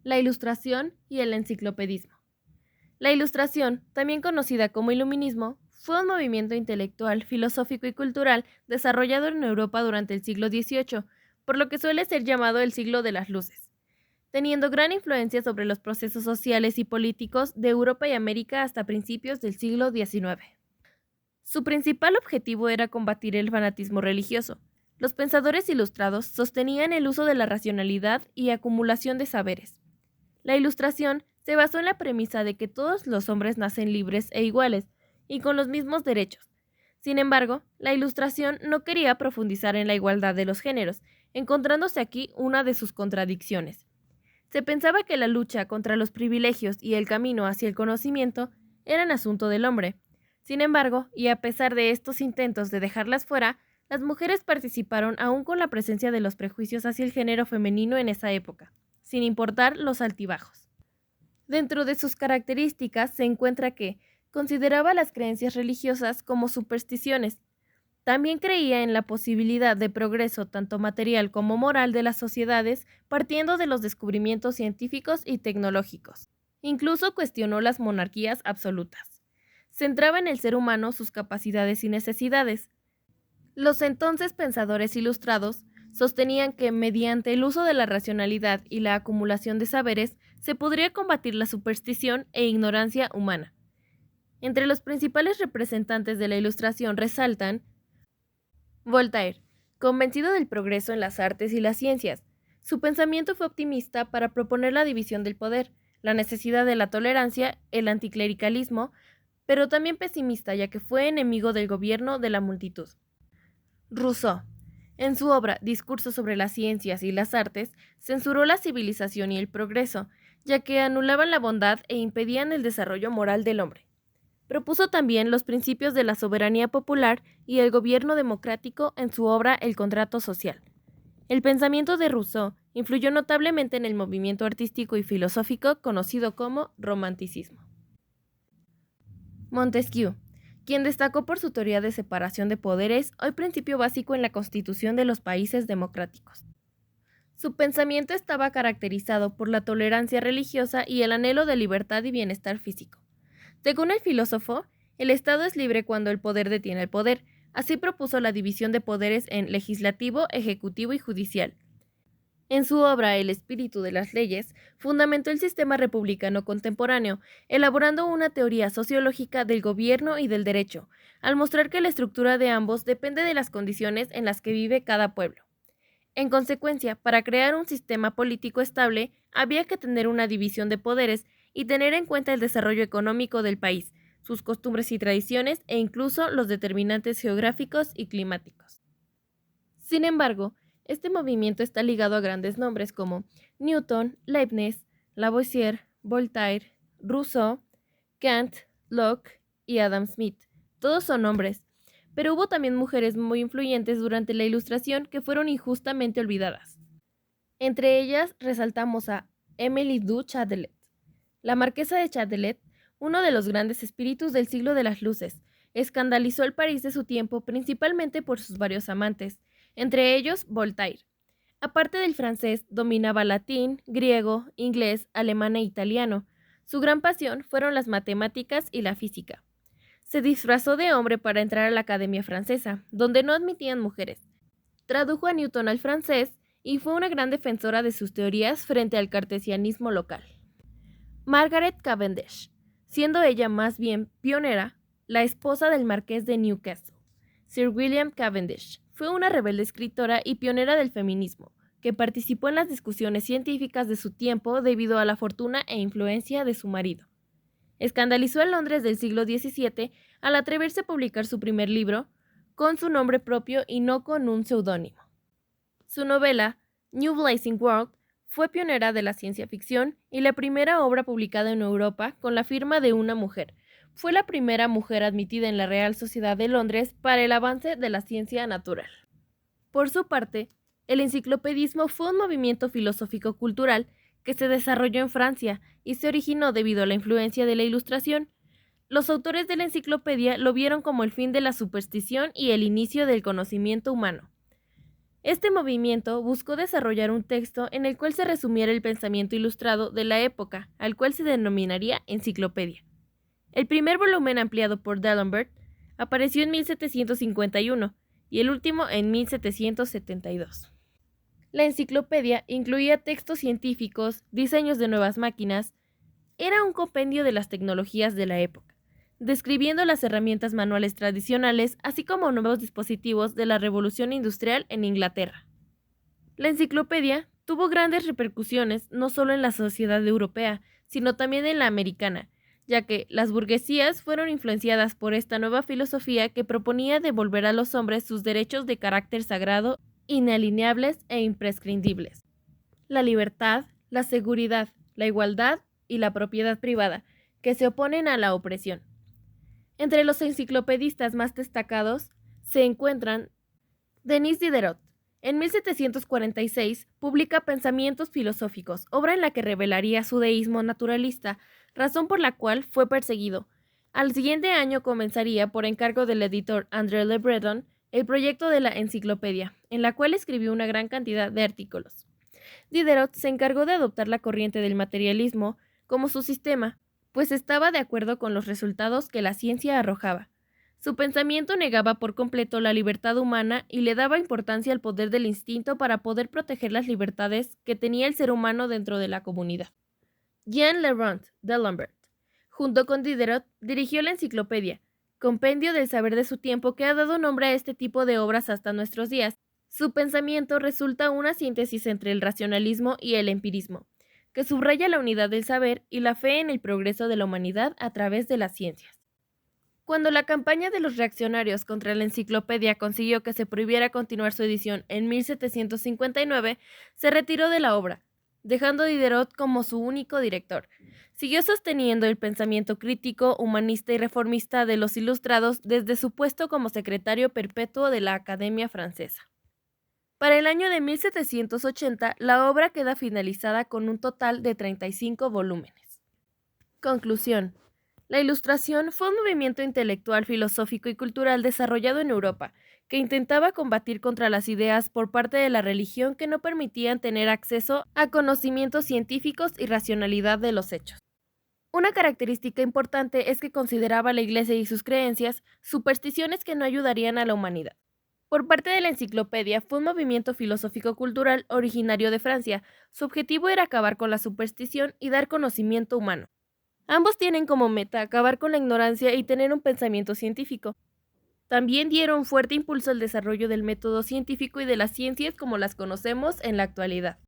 la Ilustración y el enciclopedismo. La Ilustración, también conocida como Iluminismo, fue un movimiento intelectual, filosófico y cultural desarrollado en Europa durante el siglo XVIII, por lo que suele ser llamado el siglo de las luces, teniendo gran influencia sobre los procesos sociales y políticos de Europa y América hasta principios del siglo XIX. Su principal objetivo era combatir el fanatismo religioso. Los pensadores ilustrados sostenían el uso de la racionalidad y acumulación de saberes. La Ilustración se basó en la premisa de que todos los hombres nacen libres e iguales, y con los mismos derechos. Sin embargo, la Ilustración no quería profundizar en la igualdad de los géneros, encontrándose aquí una de sus contradicciones. Se pensaba que la lucha contra los privilegios y el camino hacia el conocimiento eran asunto del hombre. Sin embargo, y a pesar de estos intentos de dejarlas fuera, las mujeres participaron aún con la presencia de los prejuicios hacia el género femenino en esa época, sin importar los altibajos. Dentro de sus características se encuentra que consideraba las creencias religiosas como supersticiones. También creía en la posibilidad de progreso tanto material como moral de las sociedades partiendo de los descubrimientos científicos y tecnológicos. Incluso cuestionó las monarquías absolutas. Centraba en el ser humano sus capacidades y necesidades. Los entonces pensadores ilustrados sostenían que mediante el uso de la racionalidad y la acumulación de saberes se podría combatir la superstición e ignorancia humana. Entre los principales representantes de la Ilustración resaltan Voltaire, convencido del progreso en las artes y las ciencias. Su pensamiento fue optimista para proponer la división del poder, la necesidad de la tolerancia, el anticlericalismo, pero también pesimista ya que fue enemigo del gobierno de la multitud. Rousseau, en su obra Discurso sobre las ciencias y las artes, censuró la civilización y el progreso, ya que anulaban la bondad e impedían el desarrollo moral del hombre. Propuso también los principios de la soberanía popular y el gobierno democrático en su obra El contrato social. El pensamiento de Rousseau influyó notablemente en el movimiento artístico y filosófico conocido como romanticismo. Montesquieu, quien destacó por su teoría de separación de poderes, hoy principio básico en la constitución de los países democráticos. Su pensamiento estaba caracterizado por la tolerancia religiosa y el anhelo de libertad y bienestar físico. Según el filósofo, el Estado es libre cuando el poder detiene el poder. Así propuso la división de poderes en legislativo, ejecutivo y judicial. En su obra El espíritu de las leyes, fundamentó el sistema republicano contemporáneo, elaborando una teoría sociológica del gobierno y del derecho, al mostrar que la estructura de ambos depende de las condiciones en las que vive cada pueblo. En consecuencia, para crear un sistema político estable, había que tener una división de poderes y tener en cuenta el desarrollo económico del país, sus costumbres y tradiciones e incluso los determinantes geográficos y climáticos. Sin embargo, este movimiento está ligado a grandes nombres como Newton, Leibniz, Lavoisier, Voltaire, Rousseau, Kant, Locke y Adam Smith. Todos son hombres, pero hubo también mujeres muy influyentes durante la Ilustración que fueron injustamente olvidadas. Entre ellas resaltamos a Émilie du Châtelet, la marquesa de Châtelet, uno de los grandes espíritus del siglo de las luces. Escandalizó el París de su tiempo principalmente por sus varios amantes, entre ellos Voltaire. Aparte del francés, dominaba latín, griego, inglés, alemán e italiano. Su gran pasión fueron las matemáticas y la física. Se disfrazó de hombre para entrar a la Academia Francesa, donde no admitían mujeres. Tradujo a Newton al francés y fue una gran defensora de sus teorías frente al cartesianismo local. Margaret Cavendish, siendo ella más bien pionera, la esposa del marqués de Newcastle, Sir William Cavendish, fue una rebelde escritora y pionera del feminismo, que participó en las discusiones científicas de su tiempo debido a la fortuna e influencia de su marido. Escandalizó a Londres del siglo XVII al atreverse a publicar su primer libro con su nombre propio y no con un seudónimo. Su novela, New Blazing World, fue pionera de la ciencia ficción y la primera obra publicada en Europa con la firma de una mujer. Fue la primera mujer admitida en la Real Sociedad de Londres para el avance de la ciencia natural. Por su parte, el enciclopedismo fue un movimiento filosófico-cultural que se desarrolló en Francia y se originó debido a la influencia de la Ilustración. Los autores de la enciclopedia lo vieron como el fin de la superstición y el inicio del conocimiento humano. Este movimiento buscó desarrollar un texto en el cual se resumiera el pensamiento ilustrado de la época, al cual se denominaría enciclopedia. El primer volumen, ampliado por D'Alembert, apareció en 1751 y el último en 1772. La enciclopedia incluía textos científicos, diseños de nuevas máquinas. Era un compendio de las tecnologías de la época, describiendo las herramientas manuales tradicionales, así como nuevos dispositivos de la Revolución Industrial en Inglaterra. La enciclopedia tuvo grandes repercusiones no solo en la sociedad europea, sino también en la americana, ya que las burguesías fueron influenciadas por esta nueva filosofía que proponía devolver a los hombres sus derechos de carácter sagrado, inalienables e imprescindibles: la libertad, la seguridad, la igualdad y la propiedad privada, que se oponen a la opresión. Entre los enciclopedistas más destacados se encuentran Denis Diderot. En 1746 publica Pensamientos filosóficos, obra en la que revelaría su deísmo naturalista, razón por la cual fue perseguido. Al siguiente año comenzaría, por encargo del editor André Le Breton, el proyecto de la enciclopedia, en la cual escribió una gran cantidad de artículos. Diderot se encargó de adoptar la corriente del materialismo como su sistema, pues estaba de acuerdo con los resultados que la ciencia arrojaba. Su pensamiento negaba por completo la libertad humana y le daba importancia al poder del instinto para poder proteger las libertades que tenía el ser humano dentro de la comunidad. Jean Lebrun d'Alembert, junto con Diderot, dirigió la enciclopedia, compendio del saber de su tiempo que ha dado nombre a este tipo de obras hasta nuestros días. Su pensamiento resulta una síntesis entre el racionalismo y el empirismo, que subraya la unidad del saber y la fe en el progreso de la humanidad a través de las ciencias. Cuando la campaña de los reaccionarios contra la enciclopedia consiguió que se prohibiera continuar su edición en 1759, se retiró de la obra, dejando a Diderot como su único director. Siguió sosteniendo el pensamiento crítico, humanista y reformista de los Ilustrados desde su puesto como secretario perpetuo de la Academia Francesa. Para el año de 1780, la obra queda finalizada con un total de 35 volúmenes. Conclusión. La Ilustración fue un movimiento intelectual, filosófico y cultural desarrollado en Europa, que intentaba combatir contra las ideas por parte de la religión que no permitían tener acceso a conocimientos científicos y racionalidad de los hechos. Una característica importante es que consideraba a la Iglesia y sus creencias supersticiones que no ayudarían a la humanidad. Por parte de la enciclopedia, fue un movimiento filosófico-cultural originario de Francia. Su objetivo era acabar con la superstición y dar conocimiento humano. Ambos tienen como meta acabar con la ignorancia y tener un pensamiento científico. También dieron fuerte impulso al desarrollo del método científico y de las ciencias como las conocemos en la actualidad.